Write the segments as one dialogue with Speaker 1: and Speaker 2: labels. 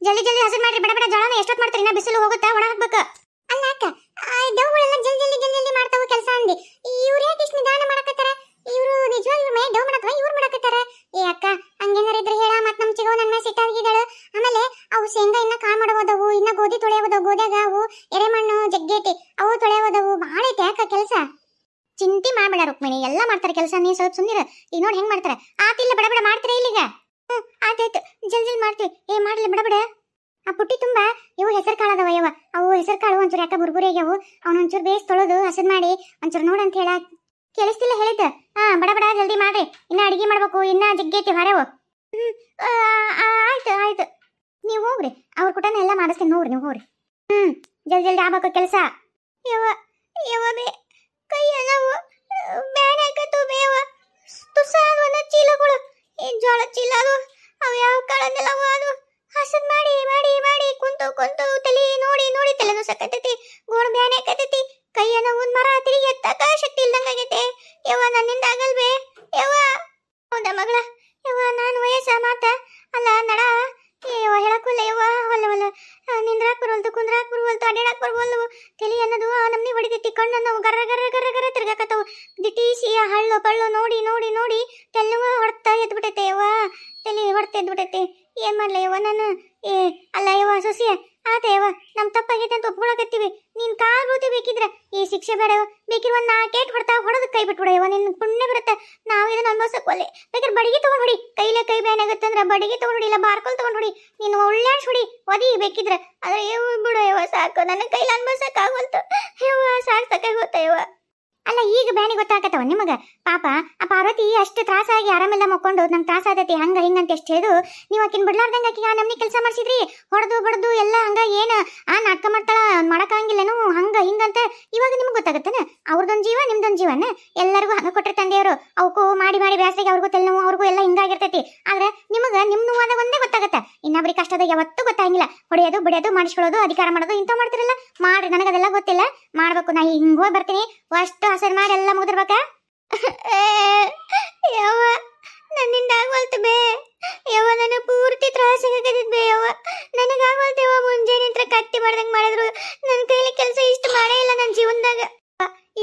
Speaker 1: ಜಲ್ದಿ ಜಲ್ದಿ ಹಸನ್ ಮಾಡ್ರಿ, ಬಡ ಬಡ ಜೋಳನ ಎಷ್ಟೊತ್ತು ಮಾಡ್ತೀರಿ? ನಾ ಬಿಸಿಲು ಹೋಗುತ್ತಾ, ಒಣ ಹಾಕ್ಬೇಕು. ಅಲ್ಲ ಅಕ್ಕ, ಡೌಗಳೆಲ್ಲ ಜಲ್ದಿ ಜಲ್ದಿ ಜಲ್ದಿ ಜಲ್ದಿ ಮಾಡ್ತಾವು ಕೆಲಸ ಅಂದಿ. ಇವ್ರು ಯಾಕೆ ಇಷ್ಟು ನಿಧಾನ ಮಾಡಕತ್ತಾರ? ಇವರು ನಿಜವಾಗ್ಲೂ ಮೇ ಡೌ ಮಾಡತ್ವ ಇವ್ರು ಮಾಡಕತ್ತಾರ? ಏ ಅಕ್ಕ, ಹಂಗೇನಾರ ಇದ್ರೆ ಹೇಳ, ಮತ್ ನಮ್ ಚಿಗವ ನನ್ನ ಮೇಲೆ ಸಿಟ್ಟಾಗಿದ್ದಾಳ. ಆಮೇಲೆ ಅವು ಶೇಂಗಾ ಇನ್ನ ಕಾಳು ಮಾಡಬೋದವು, ಇನ್ನ ಗೋಧಿ ತೊಳೆಯೋದವು, ಗೋದ್ಯಾಗ ಅವು ಎರೆಮಣ್ಣು ಜಗ್ಗೇಟಿ ಅವು ತೊಳೆಯೋದವು. ಭಾಳ ಐತೆ ಅಕ್ಕ ಕೆಲಸ. ಚಿಂತೆ ಮಾಡ್ಬೇಡ ರುಕ್ಮಿಣಿ, ಎಲ್ಲ ಮಾಡ್ತಾರೆ ಕೆಲಸ. ನೀ ಸ್ವಲ್ಪ ಸುಮ್ಮನಿರ. ಈಗ ನೋಡಿ ಹೆಂಗ್ ಮಾಡ್ತಾರೆ. ಆತಿಲ್ಲ, ಬಡ ಬಡ ಮಾಡ್ತೀರಾ ಇಲ್ಲಿಗ? ಆಯ್ತಾಯ್ತು, ಜಲ್ದಿ ಜಲ್ದಿ ಮಾಡ್ತೀವಿ. ಮಾಡ್ಲಿ ಬಡ ಬಡ. ಆ ಪುಟ್ಟಿ ತುಂಬಾ ಇವು ಹೆಸರು ಕಾಳು ಅದಾವ ಯವ್ವ. ಅವು ಹೆಸರು ಕಾಳು ಒಂಚೂರು ಯಾಕ ಬುರ್ಬುರಿ ಆಗ್ಯಾವು. ಅವ್ನ ಒಂಚೂರು ಬೇಸ್ ತೊಳೆದು ಹಸದ್ ಮಾಡಿ ಒಂಚೂರು ನೋಡಂತ ಹೇಳ. ಕೇಳಿಸ್ತಿಲ್ಲ ಹೇಳಿದ್ದ? ಬಡ ಬಡ ಜಲ್ದಿ ಮಾಡ್ರಿ, ಇನ್ನ ಅಡಿಗೆ ಮಾಡ್ಬೇಕು, ಇನ್ನ ಜಗ್ಗೇತಿ ಹೊರವು. ಆಯ್ತು ಆಯ್ತು, ನೀವು ಹೋಗ್ರಿ. ಅವ್ರ ಕುಟನ ಎಲ್ಲ ಮಾಡಿಸ್ತೀನಿ ನೋಡ್ರಿ, ನೀವು ಹೋಗ್ರಿ. ಜಲ್ದಿ ಜಲ್ದಿ ಆಗ್ಬೇಕು ಕೆಲಸ. ಯವ್ವ ಯವ್ವ ಬೇ, ಕೈ ಎಲ್ಲವು ಬ್ಯಾನ್ ಹಾಕತ್ತು ಬೇವ. ತುಸಾದ ಚೀಲಗಳು, ಜೋಳ ಚೀಲ ಅದು, ಅವು ಯಾವ ಕಾಳನ್ನೆಲ್ಲ ಅದು ಹಸದ್ ಮಾಡಿ ಮಾಡಿ ಮಾಡಿ ಕುಂತು ಕುಂತು ತಲೆ ನೋಡಿ ನೋಡಿ ತಲೆನೂ ಸಕತ್ತೈತಿ, ಗೋಣ ಬ್ಯಾನೆ ಹಾಕತೈತಿ. ಕೈಯನ್ನ ಒಂದ್ ಮರ ತಿರುಗಿ ಎತ್ತಕ ಶಕ್ತಿ ಇಲ್ದಂಗಾಗೈತೆ. ಯವ್ವ ನನ್ನಿಂದ ಆಗಲ್ವೇ ಯವ್ವ? ಹೌದಾ ಮಗಳ? ಯವ್ವ ನಾನು ವಯಸ್ಸ ಮಾತ ಅಲ್ಲ ನಡ. ಯವ್ವ ಹೇಳಕ್ಕಲ್ಲ ಯವ್ವ, ಹೊಲ್ಲ ಹೊಲ್ಲ ನಿಂದ್ರಾಕ್ ಬರವಲ್ತು, ಕುಂದ್ರಾಕ್ ಬರವಲ್ತು, ಅಡ್ಯಾಡಕ್ ಬರವಲ್ಲು. ತಲೆ ಅನ್ನೋದು ನಮ್ನಿ ಹೊಡಿತೈತಿ, ಕಣ್ಣನ್ನು ಗರ್ರ ಗರ್ರ ಗರ್ರ ಗರ್ರ ತಿರ್ಗಾಕತ್ತವು. ದಿಟೀಸಿ ಹಳ್ಳು ಪಳ್ಳು ನೋಡಿ ನೋಡಿ ನೋಡಿ ತೆಲ್ಲವ ಹೊಡ್ತಾ ಎದ್ಬಿಟ್ಟೈತೆ ಯವ್ವ, ತಲೆ ಹೊಡ್ತಾ ಎದ್ಬಿಟ್ಟೈತೆ. ಏನ್ ಮಾಡ್ಲ ಯವ್ವ ನಾನು? ಅಲ್ಲ ಯವ್ವ ಸೊಸಿಯ, ಆತ ಯವ್ವ ನಮ್ ತಪ್ಪಾಗೈತೆ ಅಂತ ಒಪ್ಕೊಳಕತ್ತೀವಿ. ನೀನ್ ಕಾಲ್ ಬೂತಿ ಬೇಕಿದ್ರ ಈ ಶಿಕ್ಷೆ ಬೇಡ. ಬೇಕಿರ್ ಒಂದ್ 4 ಏಟ್ ಹೊಡ್ತಾ ಹೊಡೋದ್ ಕೈ ಬಿಟ್ಬಿಡ ಯವ್ವ, ನಿನ್ ಪುಣ್ಯ ಬರುತ್ತೆ. ನಾವ್ ಇದನ್ನ ಅನ್ಭವಿಸಕ್ ಒಲ್ಲೆ. ಬೇಕಾದ್ರೆ ಬಡಿಗೆ ತಗೊಂಡ್ ಹೊಡಿ, ಕೈಲೇ ಕೈ ಬ್ಯಾನ್ ಆಗತ್ತಂದ್ರ ಬಡಿಗೆ ತಗೊಂಡ್ ಹೊಡಿ, ಇಲ್ಲ ಬಾರ್ಕೊಲ್ ತಗೊಂಡ್ ಹೊಡಿ, ನೀನು ಒಳ್ಳೆಯಾಡ್ಸ್ ಹೊಡಿ, ಒದಿ ಬೇಕಿದ್ರ. ಆದ್ರೆ ಯವ್ವ ಬಿಡು ಯವ್ವ, ಸಾಕು, ನನ್ನ ಕೈಲಿ ಅನ್ಭವಿಸಕ್ ಆಗವಲ್ತು ಯವ್ವ, ಸಾಕ್ ಸಾಕಾಗೋತ ಯವ್ವ. ಅಲ್ಲ ಈಗ ಬ್ಯಾನಿ ಗೊತ್ತಾಗತ್ತವ ನಿಮಗ? ಪಾಪ ಆ ಪಾರ್ವತಿ ಅಷ್ಟು ತ್ರಾಸಾಗಿ ಆರಾಮೆಲ್ಲ ಮಕ್ಕೊಂಡು ನಂಗೆ ತ್ರಾಸ ಆಗತೈತಿ ಹಂಗ ಹಿಂಗಂತ ಎಷ್ಟು ಹೇಳಿದ್ರು ನೀವು ಆಕಿನ ಬಿಡ್ಲಾರ್ದಂಗ ಆಕಿಗೆ ನಮ್ನಿ ಕೆಲಸ ಮಾಡಿಸಿದ್ರಿ. ಹೊಡೆದು ಬಡ್ದು ಎಲ್ಲ ಹಂಗ ಏನ ನಾಟಕ ಮಾಡ್ತಾಳ, ಮಾಡಕ್ಕಾಗಿಲ್ಲೇನು ಹಂಗ ಹಿಂಗಂತ. ಇವಾಗ ನಿಮ್ಗೆ ಗೊತ್ತಾಗತ್ತನ ಅವ್ರದೊಂದು ಜೀವ ನಿಮ್ದೊಂದು ಜೀವನ. ಎಲ್ಲರಿಗೂ ಹಂಗ ಕೊಟ್ಟರೆ ತಂದೆಯವರು ಅವಕ್ಕೂ ಮಾಡಿ ಮಾಡಿ ಬ್ಯಾಸರಿಗೆ ಅವ್ರಿಗೂ ತೆಲ್ನೋವು ಅವ್ರಿಗೂ ಎಲ್ಲ ಹಿಂಗಾಗಿರ್ತೈತಿ. ಆದ್ರೆ ನಿಮಗ ನಿಮ್ ನೋವಾದಾಗ ಒಂದೇ ಗೊತ್ತಾಗತ್ತ, ಇನ್ನೊಬ್ರಿಗೆ ಕಷ್ಟದಾಗ ಯಾವತ್ತೂ ಗೊತ್ತಾಗಿಲ್ಲ. ಹೊಡೆಯೋದು ಬಿಡೋದು ಮಾಡಿಸ್ಕೊಳ್ಳೋದು ಅಧಿಕಾರ ಮಾಡೋದು ಇಂಥ ಮಾಡ್ತಿರಲ್ಲ. ಮಾಡ್ರಿ, ನನಗದೆಲ್ಲ ಗೊತ್ತಿಲ್ಲ, ಮಾಡ್ಬೇಕು. ನಾ ಹಿಂಗ ಹೋಗಿ ಬರ್ತೀನಿ, ಅಷ್ಟು ಹಸರು ಮಾಡಿ ಎಲ್ಲ ಮುಗಿದಿರ್ಬೇಕ. ಯವ್ವ ನನ್ನಿಂದ ಆಗವಲ್ತು ಬೇ ಯವ್ವ, ನನಗೆ ಪೂರ್ತಿ ತ್ರಾಸಾಗತ್ತಿದ್ ಬೇ ಯವ್ವ, ನನಗಾಗವಲ್ತೇವ. ಮುಂಜಾನೆ ನಿಂತ್ರ ಕತ್ತಿ ಮಾಡ್ದಂಗೆ ಮಾಡಿದ್ರು, ನನ್ನ ಕೈಲಿ ಕೆಲಸ ಇಷ್ಟು ಮಾಡೇ ಇಲ್ಲ ನನ್ನ ಜೀವನದಾಗ.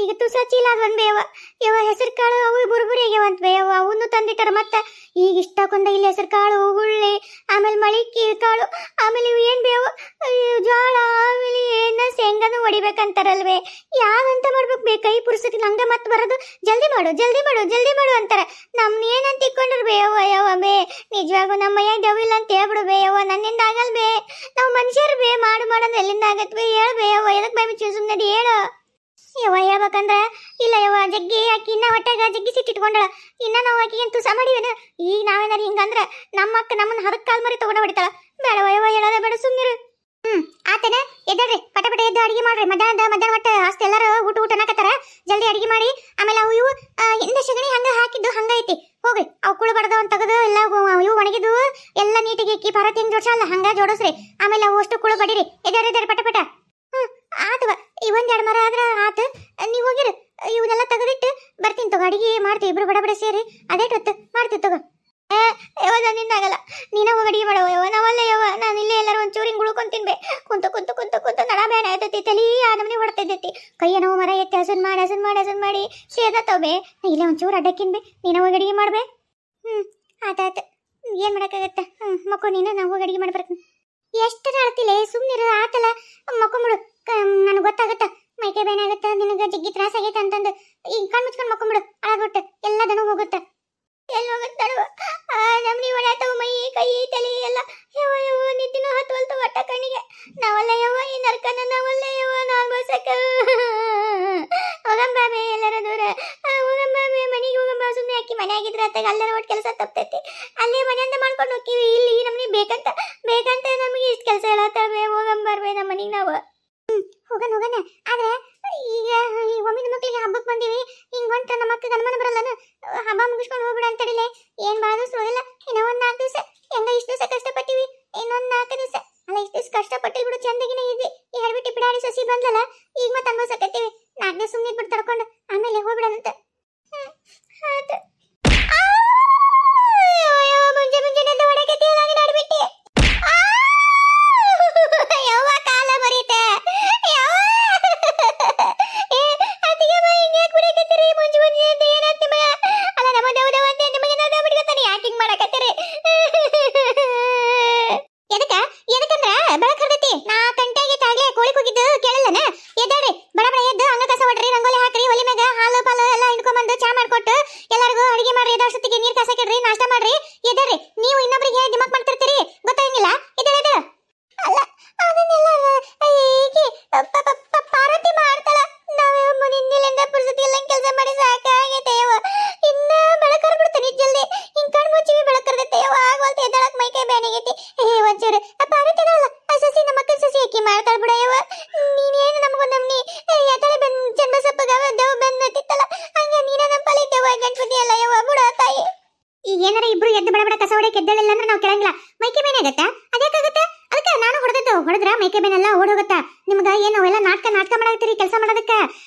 Speaker 1: ಈಗ ತುಸ ಚೀಲ ಅದೊಂದು ಬೇವ ಯವ್ವ, ಹೆಸರು ಕಾಳು ಅವು ಬುರ್ಬುರಿ ಆಗ್ಯಾವಂತ ಬೇವ, ಅವನು ತಂದಿಟ್ಟಾರ. ಮತ್ತೆ ಈಗ ಇಷ್ಟಕ್ಕೊಂದ ಇಲ್ಲಿ ಹೆಸರು ಕಾಳು, ಉಳ್ಳಿ, ಆಮೇಲೆ ಮಳಿಕಿ ಕಾಳು, ಆಮೇಲೆ ಇವು ಏನ್ ಬೇವ ಜೋಳ, ಆಮೇಲೆ ಏನ ಶೇಂಗಾನು ಹೊಡಿಬೇಕಂತಾರಲ್ವೇ. ಯಾವಂತ ಮಾಡ್ಬೇಕು ಬೇ? ಕೈ ಪುರ್ಸತಿ ನಂಗೆ ಮತ್ತೆ ಬರೋದು ಜಲ್ದಿ ಮಾಡು ಜಲ್ದಿ ಮಾಡು ಜಲ್ದಿ ಮಾಡು ಅಂತಾರೆ. ನಮ್ನ ಏನಂತ ಇಕ್ಕೊಂಡ್ರು ಬೇವ ಯವ್ವ ಬೇ, ನಿಜವಾಗೂ ನಮ್ಮ ಮೈಯಾಗ ದವಿಲ್ಲ ಅಂತ ಹೇಳ್ಬಿಡು ಬೇ ಯವ್ವ, ನನ್ನಿಂದ ಆಗಲ್ ಬೇ. ನಾವು ಮನುಷ್ಯರು ಬೇ, ಮಾಡು ಮಾಡೋದು ಎಲ್ಲಿಂದ ಆಗತ್ ಬೇ? ಹೇಳ ಬೇ ಯವ್ವ, ಎದಕ್ ಬೈ ಮುಚ್ಚಿ ಸುಮ್ಮನೆ ಹೇಳು ಯವ್ವ. ಹೇಳ್ಬೇಕಂದ್ರ ಇಲ್ಲ ಯವ್ವ, ಜಗ್ಗಿ ಆಕಿ ಇನ್ನ ಹೊಟ್ಟೆಗ ಜಗ್ಗಿ ಸಿಟ್ಟಿಟ್ಕೊಂಡಳ. ಇನ್ನ ನಾವು ಆಕಿಗೆ ತುಸ ಮಾಡಿವೇನ? ಈಗ ನಾವೇನಾರ ಹಿಂಗಂದ್ರ ನಮ್ಮ ಅಕ್ಕ ನಮ್ಮನ್ನ ಹದಕ್ ಕಾಲ್ ಮರಿ ತಗೊಂಡ ಹೊಡಿತಾಳ. ಬೇಡವ ಯವ್ವ, ಹೇಳೋದ ಬೇಡ, ಸುಮ್ಮಿರು. ಆತನ ಎದ್ದಳ್ರಿ, ಪಟ ಪಟ ಎದ್ದು ಅಡಿಗೆ ಮಾಡ್ರಿ. ಮಧ್ಯಾಹ್ನ ಹೊಟ್ಟೆ ಅಷ್ಟು ಎಲ್ಲರೂ ಊಟ ಅನ್ನಕತ್ತಾರ, ಜಲ್ದಿ ಅಡಿಗೆ ಮಾಡಿ. ಆಮೇಲೆ ಅವು ಇವು ಹಿಂದೆ ಸಗಣಿ ಹಂಗ ಹಾಕಿದ್ದು ಹಂಗ ಐತಿ, ಹೋಗ್ರಿ ಅವು ಕುಳು ಬಡ್ದು ಅಂತ ತೆಗೆದು ಎಲ್ಲ ಇವು ಒಣಗಿದ್ದು ಎಲ್ಲ ನೀಟಿಗೆ ಇಕ್ಕಿ ಭಾರತ ಹೆಂಗ್ ಜೋಡ್ಸಲ್ಲ ಹಂಗ ಜೋಡಿಸ್ರಿ. ಆಮೇಲೆ ಅವು ಅಷ್ಟು ಕುಳು ಬಡಿರಿ. ಎದ್ದಾರಿ ಪಟ ಪಟ. ಆತವ ಇವೊಂದೆರಡು ಮರ ಆದ್ರ ಆತ. ನೀವು ಹೋಗಿರು, ಇವನ್ನೆಲ್ಲ ತೆಗೆದಿಟ್ಟು ಬರ್ತೀನಿ ತಗೋ, ಅಡಿಗೆ ಮಾಡ್ತೀವಿ ಇಬ್ರು ಬಡ ಬಡ ಸೇರಿ. ಅದೇಟೊತ್ತು ಮಾಡ್ತೀವಿ ತಗೋ. ಯವ್ವ ನಿಂದಾಗಲ್ಲ, ನೀನ ಹೋಗಿ ಅಡಿಗೆ ಮಾಡವ ಯವ್ವ. ನಾವಲ್ಲ ಯವ್ವ, ನಾನು ಇಲ್ಲೇ ಎಲ್ಲರೂ ಒಂಚೂರು ಹಿಂಗೆ ಉಳ್ಕೊಂಡು ತಿನ್ಬೆ. ಕುಂತ ಕುಂತ ಕುಂತ ಕುಂತ ನಡ ಬ್ಯಾನ ಆಯ್ತೈತಿ, ತಲೆ ನಮ್ಮನೆ ಹೊಡ್ತೈತಿ. ಕೈಯ ನೋವು ಮರ ಎತ್ತಿ ಹಸನ್ ಮಾಡಿ ಸೇದತ್ತವೆ. ಇಲ್ಲೇ ಒಂಚೂರು ಅಡ್ಡಕ್ಕಿನ್ಬೆ, ನೀನ ಹೋಗಿ ಅಡಿಗೆ ಮಾಡ್ಬೇ. ಆತಾಯ್ತು, ಏನು ಮಾಡೋಕ್ಕಾಗತ್ತ. ಮಕ್ಕಳು ನೀನು, ನಾವು ಹೋಗಿ ಅಡಿಗೆ ಮಾಡಿ ಬರ್ತೀನಿ. ಎಷ್ಟು ಆಡ್ತಿಲ್ಲ, ಸುಮ್ಮನಿರು. ಆತಲ್ಲ ಮಕ್ಕೊಂಬಿಡು, ನನಗೆ ಗೊತ್ತಾಗತ್ತ ಮೈಕೈ ಬೇನೆ ಆಗತ್ತ, ನಿನಗೆ ಜಗ್ಗಿ ತ್ರಾಸ ಆಗೈತೆ ಅಂತಂದು. ಈಗ ಕಣ್ಣು ಮುಚ್ಕೊಂಡು ಮಕ್ಕೊಂಬಿಡು, ಅಳಗ್ಬಿಟ್ಟು ಎಲ್ಲ ದನ ಹೋಗುತ್ತ. ಎಲ್ಲಿ ಹೋಗುತ್ತವ ನಮ್ನಿ ಹೊಡ್ಯಾತವ ಮೈ ಕೈ ತಲೆ ಎಲ್ಲ. ಯವ್ವ ಯವ್ವ ನಿದ್ದಿನೂ ಹತ್ತವಲ್ತು ಒಟ್ಟ ಕಣ್ಣಿಗೆ. ನಾವಲ್ಲ ಯವ್ವ ಈ ನರ್ಕನ, ನಾವಲ್ಲ ಯವ್ವ ನಾವು ಬಸಕ. ಹೋಗಂಬಾಬೆ ಎಲ್ಲರ ದೂರ, ಹೋಗಂಬಾಬೆ ಮನೆಗೆ ಹೋಗಂಬ. ಸುಮ್ಮನೆ ಹಾಕಿ ಮನೆ ಆಗಿದ್ರೆ ಅತ್ತಾಗ ಅಲ್ಲರ ಒಟ್ಟು ಕೆಲಸ ತಪ್ತೈತಿ. ಅಲ್ಲೇ ಮನೆಯಿಂದ ಮಾಡ್ಕೊಂಡು ಹೋಗ್ತೀವಿ. ಇಲ್ಲಿ ನಮ್ಗೆ ಬೇಕಂತ ನಮಗೆ ಇಷ್ಟು ಕೆಲಸ ಹೇಳತ್ತವೆ. ಹೋಗಂಬಾರ್ಬೆ ನಮ್ಮ ಮನೆಗೆ ನಾವು. ಹೋಗಣ. ಆದ್ರೆ ಈಗ ಈ ಒಮ್ಮಿನ ಮಕ್ಳಿಗೆ ಹಬ್ಬಕ್ಕೆ ಬಂದೀವಿ, ಹಿಂಗೊಂಟ ನಮ್ಮ ಅಕ್ಕ ಗನ್ಮನ ಬರಲ್ಲನ. ಹಬ್ಬ ಮುಗಿಸ್ಕೊಂಡು ಹೋಗ್ಬಿಡ ಅಂತಡಿಲೆ. ಏನ್ ಭಾಳ ದಿವಸ ಹೋಗಲ್ಲ, ಇನ್ನೂ ಒಂದು 4 ದಿವಸ. ಹೆಂಗ ಇಷ್ಟು ದಿವಸ ಕಷ್ಟಪಟ್ಟಿವಿ, ಇನ್ನೊಂದು 4 ದಿವಸ ಅಲ್ಲ. ಇಷ್ಟು ದಿವಸ ಕಷ್ಟಪಟ್ಟಿಲ್ ಬಿಡು, ಚಂದಗಿನೇ ಇದ್ವಿ. ಈ ಹೇಳ್ಬಿಟ್ಟು ಬಿಡಾಡಿ ಸಸಿ ಬಂದಲ್ಲ, ಈಗ ಮತ್ತೆ ಅನ್ಭವಿಸಕತ್ತೀವಿ. 4 ದಿವಸ ಸುಮ್ಮನೆ ಬಿಟ್ಟು ತಡ್ಕೊಂಡು ಆಮೇಲೆ ಹೋಗ್ಬಿಡಂತ. ಮುಂಜಾನೆ ಹೊಡಕತ್ತಿ ಆಡ್ಬಿಟ್ಟಿ. ಬೆಳಕ್ ಹರ್ದೈತಿ 4 ಗಂಟೆಗೆ ತಾಗ್ಲೇ ಕೋಳಿ ಕೂಗಿದ್ದು ಕೇಳಲ್ಲನ ಎದ್ದಾಡ್ರಿ ಬಡ ಬಡ ಎದ್ದು ಅಂಗಳ ಕಸ ಹೊಡ್ರಿ ರಂಗೋಲಿ ಹಾಕ್ರಿ ಒಲಿ ಮ್ಯಾಗ ಹಾಲು ಪಾಲು ಎಲ್ಲ ಹಿಂಡ್ಕೊಂಬಂದು ಚಾ ಮಾಡ್ಕೊಟ್ಟು ಎಲ್ಲರಿಗೂ ಅಡಿಗೆ ಮಾಡ್ರಿ ಎದ್ದಷ್ಟೊತ್ತಿಗೆ ನೀರ್ ಕಾಸಕ್ಕಿಡ್ರಿ ನಾಷ್ಟ ಮಾಡ್ರಿ ಎದ್ದಾಡ್ರಿ ನೀವು ಇನ್ನೊಬ್ರಿಗೆ ಹೇಳಿ ದಿಮಾಕ್ ಮಾಡ್ತಿರ್ತೀರಿ ಗೊತ್ತಾಗಿಲ್ಲ ಎದ್ದಾಡ ಅಲ್ಲ ಅದನ್ನೆಲ್ಲ ಹೀಗೆ ಪಾರ್ವತಿ ಮಾಡ್ತಾಳ ನಾವೇ ಮುನಿಂದಿಲಿಂದ ಪುರ್ಸತಿ ಎಲ್ಲ ಕೆಲಸ ಮಾಡಿ ಸಾಕಾಗೈತೆ ಇನ್ನ ಬೆಳಕರ್ ಬಿಡ್ತಾನೆ ಜಲ್ದಿ ಹಿಂಗ್ ಕಣ್ ಮುಚ್ಚಿವಿ ಬೆಳಕರ್ದೈತೆ ಆಗವಲ್ತ ಎದ್ದಾಳಕ್ ಮೈ ಕೈ ಬ್ಯಾನಿಗೈತಿ ಒಂಚೂರು ಪಾರ್ವತಿ ಅದಲ್ಲ ಸಸಿ ನಮ್ಮ ಅಕ್ಕನ ಸಸಿ ಅಕ್ಕಿ ಮಾಡ್ತಾಳ ಬಿಡಯ್ಯವ ನೀನೇನು ನಮಗೊಂದು ನಮ್ನಿ ಎತ್ತಳೆ ಬಂದ್ ಜನ್ಮ ಸಪ್ಪಗಾವ ದೇವ್ ಬಂದ್ ತಿತ್ತಲ್ಲ ಹಂಗ ನೀನ ನಮ್ಮ ಪಾಲಿದ್ದೇವ ಗಣಪತಿ ಅಲ್ಲ ಯವ್ವ ಬಿಡ ತಾಯಿ ಈಗ ಏನಾರ ಇಬ್ರು ಎದ್ದು ಬಡ ಬಡ ಕಸ ಹೊಡೆಯಕ್ಕೆ ಎದ್ದಳಿಲ್ಲ ಅಂದ್ರೆ ನಾವು ಕೆಳಂಗಿಲ್ಲ ಮೈಕೆ ಬೇನೆ ಆಗತ್ತಾ ಅದೇಕಾಗತ್ತೆ ಅದಕ್ಕೆ ನಾನು ಹೊಡೆದದ್ದು ಹೊಡೆದ್ರ ಮೈಕೆ ಬೇನೆಲ್ಲ ಓಡೋಗತ್ತ ನಿಮ್ಗ ಏನು ಅವೆಲ್ಲ ನಾಟಕ ಮಾಡಾಕ್ತಿರಿ ಕೆಲಸ ಮಾಡೋದಕ್ಕ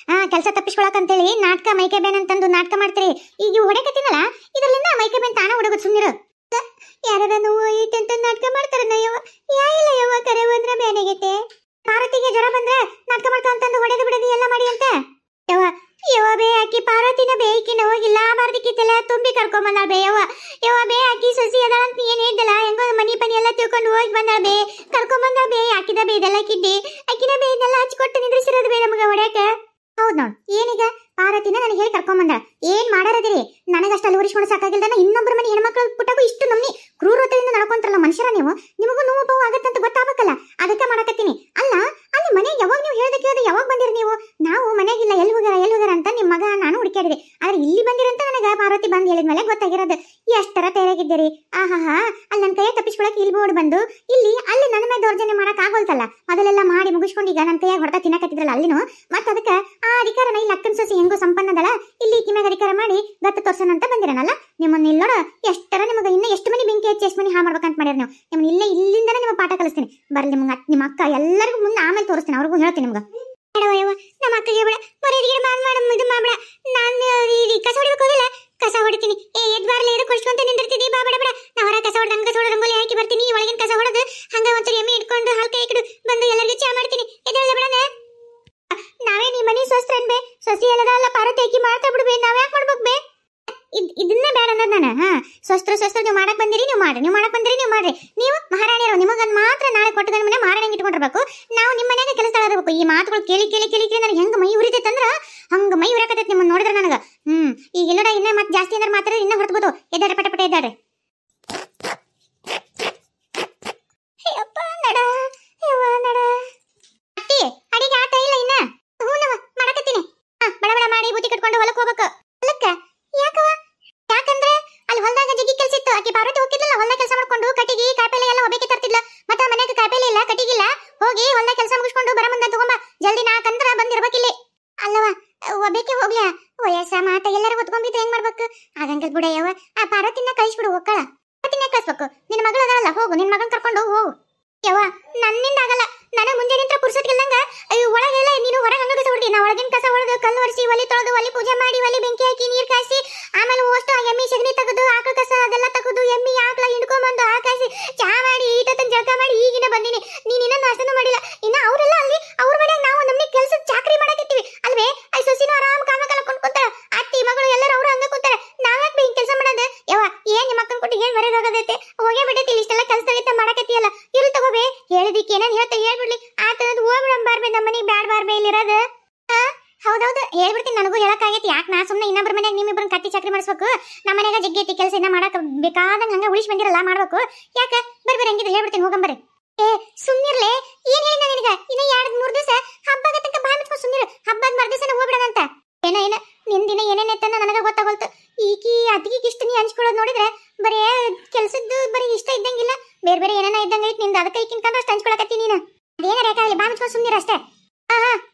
Speaker 1: ಕೆಲಸ ತಪ್ಪಿಸ್ಕೊಳಕ್ ಅಂತೇಳಿ ನಾಟಕ ಮೈಕೆ ಬೇನ್ ಅಂತಂದು ನಾಟಕ ಮಾಡ್ತೀರಿ ಈಗ ಇವು ಹೊಡೆಕತ್ತೀನಲ್ಲ ಇದರಿಂದ ಮೈಕೆ ಬೇನ್ ತಾನ ಹೊಡೋದು ಸುಮ್ಮನಿರು ಯಾರ ನೋವು ಐತೆ ಅಂತ ನಾಟಕ ಮಾಡ್ತಾರ ಯವ್ವ ಇಲ್ಲ ಯವ್ವ ಕರೆ ಬಂದ್ರ ಬೇನೆಗೈತೆ ಪಾರ್ವತಿಗೆ ಜ್ವರ ಬಂದ್ರೆ ನಾಟಕ ಮಾಡ್ತಾ ಅಂತಂದು ಹೊಡೆದು ಬಿಡೋದು ಎಲ್ಲ ಮಾಡಿ ಅಂತ ಯವ್ವ ಬೇ ಆಕಿ ಪಾರ್ವತಿನ ಬೇಕಿನ ಹೋಗಿಲ್ಲ ಬಾರ್ದಿಕ್ಕಿತ್ತಲ್ಲ ತುಂಬಿ ಕರ್ಕೊಂಬಂದಾಳ ಬೇ ಯವ್ವ ಬೇ ಆಕಿ ಸಸಿ ಅದಾಳ ಅಂತ ಏನ್ ಹೇಳಿದ್ದಲ್ಲ ಹೆಂಗೋ ಮನಿ ಪನಿ ಎಲ್ಲ ತಿಳ್ಕೊಂಡು ಹೋಗಿ ಬಂದಾಳ ಬೇ ಕರ್ಕೊಂಬಂದಾಳ ಬೇ ಆಕಿದ ಬೇ ಇದೆಲ್ಲ ಕಿಡ್ಡಿ ಆಕಿನ ಬೇ ಇದೆಲ್ಲ ಹಚ್ಕೊಟ್ಟು ನಿಂದ್ರಿಸಿರೋದು ಬೇ ನಮಗ ಹೊಡ್ಯಾಕ ಹೌದ್ ನೋಡ್ ಏನೀಗ ಪಾರ್ವತಿನ ನನಗೆ ಹೇಳಿ ಕರ್ಕೊಂಬಂದಾಳ ಏನ್ ಮಾಡಾರದಿರಿ ನನಗಷ್ಟ ಅಲ್ಲಿ ಉರಿಸ್ಕೊಂಡು ಸಾಕಾಗಿಲ್ದನ ಇನ್ನೊಬ್ಬರ ಮನೆ ಹೆಣ್ಮಕ್ಳು ಪುಟ್ಟಗೂ ಇಷ್ಟು ನಮ್ನಿ ಕ್ರೂರತೆಯಿಂದ ನಡ್ಕೊಂತಾರಲ್ಲ ಮನುಷ್ಯರ ನೀವು ನಿಮಗೂ ನೋವು ಪಾವು ಆಗತ್ತಂತ ಗೊತ್ತಾಗಬೇಕಲ್ಲ ಅದಕ್ಕೆ ಮಾಡಕತ್ತೀನಿ ಅಲ್ಲ ಅಲ್ಲಿ ಮನೆಗೆ ಯಾವಾಗ ನೀವು ಹೇಳ್ದೆ ಯಾವಾಗ ಬಂದಿರಿ ನೀವು ನಾವು ಮನೆಗಿಲ್ಲ ಎಲ್ಲಿ ಹೋಗ್ಯಾರ ಅಂತ ನಿಮ್ಮ ಮಗ ನಾನು ಹುಡುಕಾಡಿದೆ ಆದ್ರೆ ಇಲ್ಲಿ ಬಂದಿರಂತ ನನಗ ಪಾರ್ವತಿ ಬಂದ್ ಹೇಳಿದ್ಮೇಲೆ ಗೊತ್ತಾಗಿರೋದು ಎಷ್ಟರ ತಯಾರಾಗಿದ್ದೀರಿ ಆಹಾಹಾ ಅಲ್ಲಿ ನನ್ನ ಕೈಯ ತಪ್ಪಿಸ್ಕೊಳಕ್ಕೆ ಇಲ್ಲಿ ಬೋರ್ಡ್ ಬಂದು ಇಲ್ಲಿ ಅಲ್ಲಿ ನನ್ನ ಮೇಲೆ ದೌರ್ಜನ್ಯ ಮಾಡಕ್ ಆಗೋಲ್ತಲ್ಲ ಮೊದಲೆಲ್ಲ ಮಾಡಿ ಮುಗಿಸ್ಕೊಂಡು ಈಗ ನನ್ನ ಕೈಯಾಗ ಹೊಡೆತ ತಿನ್ನಕತ್ತಿದ್ರಲ್ಲ ಅಲ್ಲಿನೂ ಮತ್ತ ಅದಕ್ಕೆ ಆ ಅಧಿಕಾರನ ಇಲ್ಲಿ ಅಕ್ಕನ ಸೊಸಿ ಹೆಂಗೋ ಸಂಪನ್ನದಳ ಇಲ್ಲಿ ಕಿಮ್ಯಾಗ ಅಧಿಕಾರ ಮಾಡಿ ಗತ್ತ ತೋರ್ಸೋಣ ಅಂತ ಬಂದಿರನಲ್ಲ ನಿಮ್ಮನ್ನ ಇಲ್ಲಿ ನೋಡ ಎಷ್ಟರ ನಿಮಗೆ ಇನ್ನ ಎಷ್ಟು ಮನಿ ಬೆಂಕಿ ಹಚ್ಚಿ ಎಷ್ಟು ಮನಿ ಹಾ ಮಾಡ್ಬೇಕಂತ ಮಾಡ್ಯಾರ ನೀವು ನಿಮ್ಮನ್ನ ಇಲ್ಲೇ ಇಲ್ಲಿಂದನೇ ನಿಮ್ಮ ಪಾಠ ಕಲಿಸ್ತೀನಿ ಬರ್ಲಿ ನಿಮ್ಮ ಅಕ್ಕ ಎಲ್ಲರಿಗೂ ಮುಂದೆ ಆಮೇಲೆ ತೋರಿಸ್ತೀನಿ ಅವ್ರಿಗೂ ಹೇಳ್ತೀನಿ ನಿಮ್ಗೆ ನಮ್ಮ ಅಕ್ಕಗೆ ಬಿಡ ಬರೀ ಮಾಡ್ ಇದು ಮಾಡ್ಬೇಡ ನಾನು ಕಸ ಹೊಡಿಬೇಕು ಹೋಗಿಲ್ಲ ಕಸ ಹೊಡಿತೀನಿ ಎದ್ ಬಾರ್ಲಿ ಎದು ಕೊಡ್ಸ್ಕೊಂತ ನಿಂದಿರ್ತಿದ್ದಿ ಬಾ ಬೇಡ ನಾವರ ಕಸ ಹೊಡೆದ ರಂಗೋಲಿ ಹಾಕಿ ಬರ್ತೀನಿ ಒಳಗಿನ ಕಸ ಹೊಡೆದು ಹಂಗ ಒಂಚೂರು ಎಮ್ಮೆ ಇಟ್ಕೊಂಡು ಹಾಲು ಕೈ ಇಟ್ಟು ಬಂದು ಎಲ್ಲರಿಗೂ ಚಾ ಮಾಡ್ತೀನಿ ಎದ್ದೇಳ ಬಿಡನೆ ನಾವೇ ನಿಮ್ಮ ಮನೆ ಸ್ವಸ್ತ್ರನ್ ಬೇ ಸೊಸಿ ಎಲ್ಲದಲ್ಲ ಪಾರ್ವತಿ ಹಾಕಿ ಮಾಡ್ತಾ ಬಿಡ್ಬೇ ನಾವ್ ಯಾಕೆ ಮಾಡ್ಬೇಕು ಬೇ ಇದನ್ನೇ ಬೇಡ ಅನ್ನೋದು ನಾನು ಸ್ವಸ್ತ್ರ ನೀವು ಮಾಡಕ್ ಬಂದಿರಿ ನೀವು ಮಾಡ್ರಿ ನೀವು ಮಾಡಕ್ ಬಂದಿರಿ ನೀವು ಮಾಡ್ರಿ ನೀವು ಮಹಾರಾಣಿಯರು ನಿಮಗನ್ ಮಾತ್ರ ನಾಳೆ ಕೊಟ್ಟು ನನ್ನ ಮನೆ ಮಹಾರಾಣಿಗೆ ಇಟ್ಕೊಂಡಿರ್ಬೇಕು ನಾವು ನಿಮ್ಮ ಮನೆಯಾಗ ಕೆಲಸ ಇರಬೇಕು ಈ ಮಾತುಗಳು ಕೇಳಿ ನನಗೆ ಹೆಂಗ ಮೈ ಉರಿತೈತಂದ್ರ ಹಂಗ ಮೈ ಉರಕತೈತಿ ನಿಮ್ಮನ್ನ ನೋಡಿದ್ರೆ ನನಗ ಈಗ ಎಲ್ಲೋಡ ಇನ್ನೇ ಮತ್ತೆ ಜಾಸ್ತಿ ಅಂದ್ರೆ ಮಾತ್ರ ಇನ್ನೂ ಹೊರತ್ಬೋದು ಎದ್ದಾಡ್ರಿ ಪಟ ಎದ್ದಾಡ್ರಿ ಅಟ್ಟಿ ಅಡಿಗೆ ಆಟ ಇಲ್ಲ ಇನ್ನ ಹೂನವ ಮಾಡಕತ್ತೀನಿ ಬಡ ಮಾಡಿ ಬುದ್ಧಿ ಕಟ್ಕೊಂಡು ಹೊಲಕ್ಕೆ ಹೋಗ್ಬೇಕು ಹೊಲಕ್ಕ ಯಾಕವ ಯಾಕಂದ್ರೆ ಅಲ್ಲಿ ಹೊಲದಾಗ ಜಗ್ಗಿ ಕೆಲಸ ಇತ್ತು ಆಕಿ ಪಾರ್ವತಿ ಹೋಗಿದ್ಲಲ್ಲ ಹೊಲದಾಗ ಕೆಲಸ ಮಾಡ್ಕೊಂಡು ಕಟ್ಟಿಗೆ ಕಾಯಿಪಲ್ಲೆ ಎಲ್ಲ ಒಬ್ಬಕ್ಕೆ ತರ್ತಿದ್ಲ ಮತ್ತೆ ಮನೆಗೆ ಕಾಯಿಪಲ್ಲೆ ಇಲ್ಲ ಕಟ್ಟಿಗಿಲ್ಲ ಹೋಗಿ ಹೊಲದಾಗ ಕೆಲಸ ಮುಗಿಸ್ಕೊಂಡು ಬರ ಮುಂದೆ ತಗೊಂಬ ಜಲ್ದಿ ನಾಕಂದ್ರ ಬಂದಿರ್ಬೇಕಿಲ್ಲಿ ಅಲ್ಲವ ಒಬ್ಬಕ್ಕೆ ಹೋಗ್ಲ ವಯಸ್ಸ ಮಾತ ಎಲ್ಲರೂ ಹೊತ್ಕೊಂಡ್ಬಿಟ್ಟು ಹೆಂಗ್ ಮಾಡ್ಬೇಕು ಆಗಂಗಲ್ ಬಿಡ ಯವ್ವ ಆ ಪಾರ್ವತಿನ ಕಳಿಸ್ಬಿಡು ಒಕ್ಕಳ ಪಾರ್ವತಿನ ಕಳಿಸ್ಬೇಕು ನಿನ್ನ ಮಗಳು ಅದಲ್ಲ ಹೋಗು ನಿನ್ನ ಮಗನ್ ಕರ್ಕೊಂಡು ಹೋಗು ಯವ್ವ ನನ್ನಿಂದ ಆಗಲ್ಲ ನಾನು ಮುಂಜೆ ನಿಂತ್ರ ಪುರ್ಸತ್ಗಿಲ್ಲಂಗ ಒಳಗೆಲ್ಲ ನೀನು ಹೊರಗೆ ಹಂಗ ಕಸ ಹೊಡ್ದಿ ನಾ ಒಳಗಿನ ಕಸ ಹೊಡೆದು ಕಲ್ಲು ಒರೆಸಿ ಒಲಿ ತೊಳೆದು ಒಲಿ ಪೂಜೆ ಮಾಡಿ ಒಲಿ ಬೆಂಕಿ ಹಾಕಿ ನೀರ್ ಕಾಯಿಸಿ ಆಮೇಲೆ ಅಷ್ಟು ಎಮ್ಮಿ ಸಗಣಿ ತೆಗೆದು ಆಕಳ ಕಸ ಅದೆಲ್ಲ ತೆಗೆದು ಎಮ್ಮಿ ಆಕಳ ಹಿಂಡ್ಕೊಂಬಂದು ಹಾಕಾಯಿಸಿ ಚಾ ಮಾಡಿ ಈಟತನ ಜಳಕ ಮಾಡಿ ಈಗಿನ ಬಂದಿನಿ ನೀನ್ ಇನ್ನ ನಾಷ್ಟನೂ ಮಾಡಿಲ್ಲ ಇನ್ನ ಅವರೆಲ್ಲ ಅಲ್ಲಿ ಅವ್ರ ಮನೆಯಾಗ ನಾವು ನಮ್ನಿ ಕೆಲಸ ಚಾಕ್ರಿ ಮಾಡಕತ್ತೀವಿ ಅಲ್ವೇ ಅಲ್ಲಿ ಸೊಸಿನೂ ಆರಾಮ್ ಕಾಲ ಕುಂತಾರ ಅತ್ತಿ ಮಗಳು ಎಲ್ಲರೂ ಅವ್ರು ಹಂಗ ಕುಂತಾರ ನಾವ್ಯಾಕೆ ಹಿಂಗ್ ಕೆಲಸ ಮಾಡೋದು ಯವ್ವ ಏನ್ ನಿಮ್ಮ ಅಕ್ಕನ ಕೊಟ್ಟು ಏನ್ ಬರೋದಾಗದೈತೆ ಹೋಗೇ ಬಿಟ್ಟೈತಿ ಇಷ್ಟೆಲ್ಲ ಕೆಲಸ ಮಾಡಕತ್ತೀಯಲ್ಲ ಇರು ತಗೋಬೇ ಹೇಳಿದಿಕ್ಕೆ ಏನೇನ್ ಹೇಳ್ಬಿಡ್ಲಿ ಆತನದು ಹೋಗ್ಬಿಡಂ ಬಾರ್ಬೇ ನಮ್ಮ ಮನೆಗೆ ಬ್ಯಾಡ್ ಬಾರ್ಬೇ ಇಲ್ಲಿರೋದು ಹೌದೌದು ಹೇಳ್ಬಿಡ್ತೀನಿ ನನಗೂ ಹೇಳಕ್ಕಾಗೈತಿ ಯಾಕೆ ನಾ ಸುಮ್ಮನೆ ಇನ್ನೊಬ್ಬರ ಮನೆಯಾಗ ನಿಮ್ಮಿಬ್ಬರನ್ನ ಕಟ್ಟಿ ಚಾಕ್ರಿ ಮಾಡಿಸ್ಬೇಕು ನಮ್ಮ ಮನೆಯಾಗ ಜಗ್ಗಿ ಐತಿ ಕೆಲಸ ಇನ್ನ ಮಾಡಕ್ ಬೇಕಾದಂಗ ಹಂಗ ಉಳಿಸಿ ಬಂದಿರಲ್ಲ ಮಾಡ್ಬೇಕು ಯಾಕೆ ಬರ್ಬೇರೆ ಹಂಗಿದ್ರೆ ಹೇಳ್ಬಿಡ್ತೀನಿ ಹೋಗಂಬರ್ರಿ ಸುಮ್ನಿರ್ಲೆ ಏನ್ ಹೇಳಿದ ನಿನಗ ಇನ್ನ 2-3 ದಿವಸ ಹಬ್ಬದ ತನಕ ಬಾಯ್ ಮುಚ್ಕೊಂಡು ಸುಮ್ನಿರು ಹಬ್ಬದ ಮರ್ದಿವಸನ ಹೋಗ್ಬಿಡೋಣಂತ ಏನ ನಿನ್ ದಿನ ಏನೇನೈತಂದ ನನಗ ಗೊತ್ತಾಗೋಲ್ತು ಈಕಿ ಅತ್ತಿಗೆ ಇಷ್ಟ ನೀ ಹಂಚ್ಕೊಳ್ಳೋದು ನೋಡಿದ್ರೆ ಬರೀ ಕೆಲ್ಸದ್ದು ಬರೀ ಇಷ್ಟ ಇದ್ದಂಗಿಲ್ಲ ಬೇರೆ ಏನೇನ ಇದ್ದಂಗ ಐತಿ ನಿಂದ ಅದಕ್ಕೆ ಈಕಿನ್ಕಂದ್ರೆ ಅಷ್ಟು ಹಂಚ್ಕೊಳಕತ್ತಿ ನೀನು ಅದೇನಾರ ಯಾಕಾಗಲಿ ಬಾಯ್ ಮುಚ್ಕೊಂಡು ಸುಮ್ನಿರು ಅಷ್ಟೇ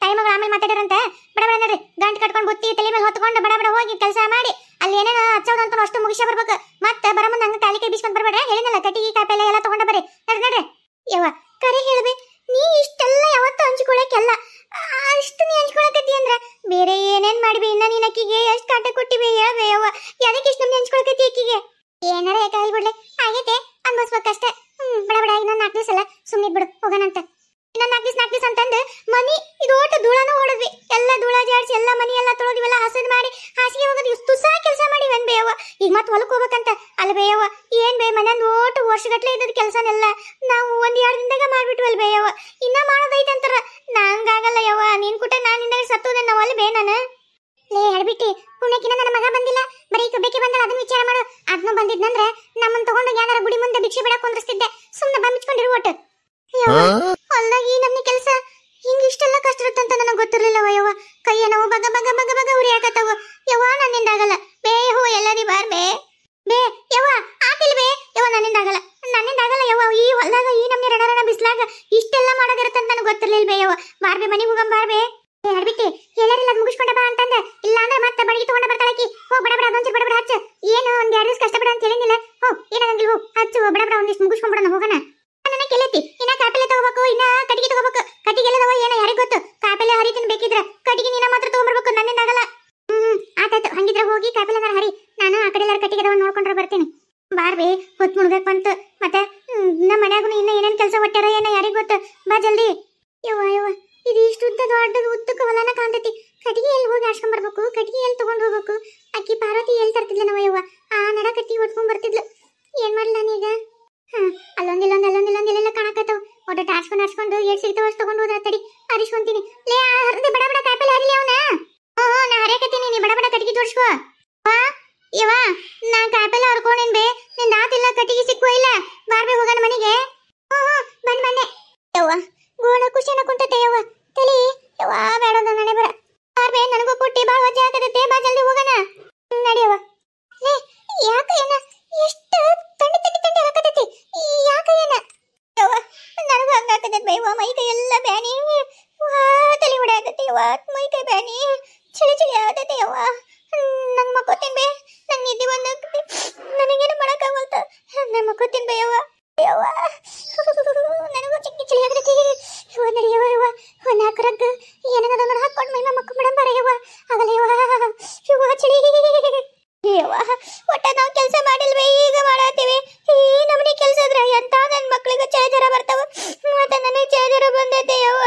Speaker 1: ಟೈಮ್ ಆಮೇಲೆ ಮಾತಾಡಿರಂತೆ ಬಡ ನೋಡ್ರಿ ಗಂಟು ಕಟ್ಕೊಂಡು ಬುತ್ತಿ ತಲೆ ಮೇಲೆ ಹೊತ್ಕೊಂಡು ಬಡ ಹೋಗಿ ಕೆಲಸ ಮಾಡಿ ಅಲ್ಲಿ ಏನೇನೋ ಹಚ್ಚೋದಂತ ಅಷ್ಟು ಮುಗಿಸ ಬರ್ಬೇಕು ಮತ್ತೆ ಬರ ಮುಂದೆ ಹಂಗ ಕಾಲಿ ಕೈ ಬೀಸ್ಕೊಂಡ್ ಬರ್ಬೇಡ ಹೇಳಿನಲ್ಲ ಕಟ್ಟಿಗೆ ಕಾಯಿಪಲ್ಲೆ ಎಲ್ಲ ತಗೊಂಡ ಬರ್ರಿ ನಡ್ರಿ ಯವ್ವ ಕರೆ ಹೇಳ್ಬೇ ನೀ ಇಷ್ಟೆಲ್ಲ ಯಾವತ್ತೂ ಹಂಚ್ಕೊಳಕ್ಕೆಲ್ಲ ಅಷ್ಟು ನೀ ಹಂಚ್ಕೊಳಕತ್ತಿ ಅಂದ್ರ ಬೇರೆ ಏನೇನ್ ಮಾಡ್ಬಿ ಇನ್ನ ನೀನ್ ಅಕ್ಕಿಗೆ ಎಷ್ಟು ಕಾಟ ಕೊಟ್ಟಿವಿ ಹೇಳ್ಬೇ ಯವ್ವ ಯಾಕೆ ಇಷ್ಟು ನಮ್ಗೆ ಹಂಚ್ಕೊಳಕತ್ತಿ ಅಕ್ಕಿಗೆ ಏನಾರ ಯಾಕಾಗಲಿ ಬಿಡ್ಲೆ ಆಗೈತೆ ಅನ್ಭವಿಸ್ಬೇಕಷ್ಟೇ ಬಡ ಇನ್ನೊಂದು 4 ದಿವಸ ಅಲ್ಲ ಸುಮ್ಮನೆ ಬಿಡು ಹೋಗೋಣಂತ ದಿನ ನಾಲ್ಕು ಅಂತಂದು ಮನಿ ಇದು ಓಟ ಧೂಳನ ಓಡದ್ವಿ. ಎಲ್ಲ ಧೂಳ ಜಾಡ್ಸಿ ಎಲ್ಲ ಮನಿ ಎಲ್ಲ ತೊಳೆದಿವೆಲ್ಲ ಹಸದ್ ಮಾಡಿ ಹಾಸಿಗೆ ಹೋಗೋದು ಇಷ್ಟು ಸಹ ಕೆಲಸ ಮಾಡಿ ಬಂದ್ ಬೇಯವ್ವ. ಈಗ ಮತ್ತೆ ಹೊಲಕ್ಕೆ ಹೋಗ್ಬೇಕಂತ ಅಲ್ಲ ಬೇಯವ್ವ. ಏನ್ ಬೇ ಮನೆಯಂದು ಓಟು ವರ್ಷಗಟ್ಲೆ ಇದ್ದದ ಕೆಲಸನೆಲ್ಲ ನಾವು ಒಂದ್ 2 ದಿನದಾಗ ಮಾಡ್ಬಿಟ್ವಲ್ ಬೇಯವ್ವ. ಇನ್ನ ಮಾಡೋದೈತಂತಾರ. ನಂಗಾಗಲ್ಲ ಯವ್ವ. ನೀನ್ ಕುಟ ನಾನು ನಿಂದಾಗ ಸತ್ತೋದ ನಾವಲ್ಲ ಬೇ ನಾನು. ಲೇ ಹೇಳ್ಬಿಟ್ಟಿ ಪುಣ್ಯಕಿನ ನನ್ನ ಮಗ ಬಂದಿಲ್ಲ, ಬರೀ ಬೇಕಿ ಬಂದಳ ಅದನ್ನ ವಿಚಾರ ಮಾಡು. ಅದನ್ನು ಬಂದಿದ್ನಂದ್ರೆ ನಮ್ಮನ್ನ ತಗೊಂಡು ಯಾವ್ದಾರ ಗುಡಿ ಮುಂದೆ ಭಿಕ್ಷೆ ಬಿಡಕ್ ಕುಂದ್ರಿಸ್ತಿದ್ದೆ. ಸುಮ್ಮನೆ ಬಂಬಿಚ್ಕೊಂಡಿರು ಒಟ್ಟು. ಹೊಲ್ದಾಗ ಈ ನಮ್ನಿ ಕೆಲಸ ಹಿಂಗ ಇಷ್ಟೆಲ್ಲ ಕಷ್ಟ ಇರುತ್ತಂತ ನನಗೆ ಗೊತ್ತಿರ್ಲಿಲ್ಲವ ಯವ್ವ. ಕೈಯ ನಾವು ಬಗ ಬಗ ಬಗ ಬಗ ಉರಿ ಹಾಕತ್ತವ ಯವ್ವ. ನನ್ನಿಂದಾಗಲ್ಲ ಬೇ ಹೋ ಎಲ್ಲದಿ ಬಾರ್ ಬೇ ಬೇ ಯವ್ವ. ಆತಿಲ್ ಬೇ ಯವ್ವ. ನನ್ನಿಂದಾಗಲ್ಲ ಯವ್ವ. ಈ ಹೊಲ್ದಾಗ ಈ ನಮ್ನಿ ರಣ ಬಿಸ್ಲಾಗ ಇಷ್ಟೆಲ್ಲ ಮಾಡೋದಿರುತ್ತಂತ ನನಗೆ ಗೊತ್ತಿರ್ಲಿಲ್ಲ ಬೇ ಯವ್ವ. ಬಾರ್ಬೆ ಮನೆಗೆ ಹೋಗಂ ಬಾರ್ಬೆ. ಹೇಳ್ಬಿಟ್ಟಿ ಎಲ್ಲರಿಲ್ಲ ಅದ್ ಮುಗಿಸ್ಕೊಂಡ ಬಾ ಅಂತಂದ. ಇಲ್ಲ ಅಂದ್ರೆ ಮತ್ತೆ ಬಡಿಗೆ ತಗೊಂಡ ಬರ್ತಾಳಕಿ. ಹೋಗ್ ಬಡ ಬಡ ಅದೊಂಚೂರು ಬಡ ಬಡ ಹಚ್ಚು. ಏನು ಒಂದ್ 2 ದಿವಸ ಕಷ್ಟಪಡ ಅಂತ ಹೇಳಿಲ್ಲ. ಹೋಗ್ ಏನಾಗಂಗಿಲ್ಲ ಹೋಗ್ ಹಚ್ಚು ಬಡ ಬಡ ಒಂದಿಷ್ಟು ಮುಗಿಸ್ಕೊಂಡ್ಬಿಡೋಣ ಹೋಗೋಣ. ನನ್ನ ಕೆಲೆತ್ತಿ ಇನ್ನ ಕಾಯಿಪಲ್ಲೆ ತಗೋಬೇಕು, ಇನ್ನ ಕಟ್ಟಿಗೆ ತಗೋಬೇಕು. ಕಟ್ಟಿಗೆ ಎಲ್ಲದವ ಏನೋ ಯಾರಿಗೆ ಗೊತ್ತು. ಕಾಯಿಪಲ್ಲೆ ಹರಿತೀನಿ ಬೇಕಿದ್ರ ಕಟ್ಟಿಗೆ ನೀನ ಮಾತ್ರ ತಗೊಂಡ್ಬರ್ಬೇಕು. ನನ್ನಿಂದಾಗಲ್ಲ. ಆತಾಯ್ತು ಹಂಗಿದ್ರೆ ಹೋಗಿ ಕಾಯಿಪಲ್ಲೆ ಹರಿ. ನಾನು ಆ ಕಡೆ ಎಲ್ಲಾರ ಕಟ್ಟಿಗೆ ಅದಾವ ನೋಡ್ಕೊಂಡ್ರೆ ಬರ್ತೀನಿ. ಬಾರ್ಬಿ ಹೊತ್ತು ಮುಡ್ಬೇಕು ಬಂತು. ಮತ್ತೆ ನಮ್ಮ ಮನ್ಯಾಗೂ ಇನ್ನ ಏನೇನ್ ಕೆಲಸ ಹೊಟ್ಟಾರ ಏನೋ ಯಾರಿಗೆ ಗೊತ್ತು. ಬಾ ಜಲ್ದಿ ಯವ್ವ ಯವ್ವ. ಇದು ಇಷ್ಟು ಉದ್ದ ದೊಡ್ಡದು ಉದ್ದಕ್ಕೆ ಹೊಲನ ಕಾಣ್ತೈತಿ. ಕಟ್ಟಿಗೆ ಎಲ್ಲಿ ಹೋಗಿ ಆಡ್ಸ್ಕೊಂಡ್ ಬರ್ಬೇಕು, ಕಟ್ಟಿಗೆ ಎಲ್ಲಿ ತಗೊಂಡು ಹೋಗ್ಬೇಕು. ಅಕ್ಕಿ ಪಾರ್ವತಿ ಎಲ್ಲಿ ತರ್ತಿದ್ಲ ನಾವ ಯವ್ವ. ಆ ನಡ ಕಟ್ಟಿ ಹೊಡ್ಕೊಂಡ್ ಬರ್ತಿದ್ಲು. ಏನ್ ಮಾಡ್ಲಿ ನಾನೀಗ? ಅಲ್ಲೊಂದಿಲ್ಲ ಕಾಣಕತ್ತವ. ಒಟ್ಟು ಆಡ್ಸ್ಕೊಂಡು ಏಟ್ ಸಿಗ್ತಾವ ಅಷ್ಟು ತಗೊಂಡು ಹೋದ್ರ ತಡಿ ಹರಿಸ್ಕೊಂತೀನಿ. ಲೇ ಹರಿದೆ ಬಡ ಬಡ ಕಾಯಿಪಲ್ಲೆ ಹರಿಲಿ ಅವನ. ನಾ ಹರಿಯಕತ್ತೀನಿ, ನೀ ಬಡ ಬಡ ಕಟ್ಟಿಗೆ ಜೋಡಿಸ್ಕೋ. ಯವ್ವ ನಾ ಕಾಯಿಪಲ್ಲೆ ಹರ್ಕೊಂಡೇನ್ ಬೇ. ನಿಂದ ಆತಿಲ್ಲ ಕಟ್ಟಿಗೆ ಸಿಕ್ಕುವ ಇಲ್ಲ. ಬಾರ್ಬೆ ಹೋಗೋಣ ಮನೆಗೆ. ಬಂದೆ ಯವ್ವ. ಗೋಣ ಖುಷಿನ ಕುಂಟತೆ ಯವ್ವ. ತಲಿ ಯವ್ವ ಬೇಡದ ನಡೆ ಬರ. ಬಾರ್ಬೆ ನನಗೂ ಪುಟ್ಟಿ ಬಾಳ ವಜ್ಜೆ ಆಗತೈತೆ. ಬಾ ಜಲ್ದಿ ಹೋಗೋಣ. ನಡಿಯವ್ವ. ಲೇ ಯಾಕ ಏನ ಎಷ್ಟು ತಂಡಿ ಹಾಕತೈತಿ. ಯಾಕ ಏನ ಯವ್ವ. ನನಗೂ ಹಂಗಾಕತೈತೆ ಬೈವ. ಮೈ ಕೈ ಎಲ್ಲ ಬ್ಯಾನಿ. ತಲೆ ಹೊಡೆಯಕತ್ತೆ ಯವ್ವ. ಮೈ ಕೈ ಬ್ಯಾನಿ ಚಳಿ ಆಗತೈತೆ ಯವ್ವ. ನಂಗೆ ಮಕ್ಕೋತೀನಿ ಬೇ. ನಂಗೆ ನಿದ್ದೆ ಬಂದಾಕತಿ. ನನಗೇನು ಮಾಡಕ್ಕಾಗಲ್ತ. ನಾನು ಮಕ್ಕೋತೀನಿ ಬೇ ಯವ್ವ. ನನಗೂ ಚಳಿ ಆಗತೈತಿ ಯವ್ವ. ನಡಿಯವ್ವ ಯವ್ವ. ನಾಲ್ಕರದ್ದು ಏನಾಗದ ನೋಡಿ ಹಾಕೊಂಡು ಮೈ ಮಕ್ಕೊಂಬಿಡಂ ಬಾರ ಯವ್ವ. ಆಗಲ್ಲ ಯವ್ವ ಚಳಿ ಯವ್ವ. ಒಟ್ಟ ನಾವು ಕೆಲಸ ಮಾಡಿಲ್ವೇ ಈಗ ಮಾಡತ್ತೀವಿ. ಈ ನಮ್ಮನೆ ಕೆಲಸ ಇದ್ರೆ ಎಂತ ನನ್ನ ಮಕ್ಳಿಗೆ ಚಳಿ ಜ್ವರ ಬರ್ತಾವ. ಮತ್ತೆ ನನಗೆ ಚಳಿ ಜ್ವರ ಬಂದೈತೆ ಯವ್ವ.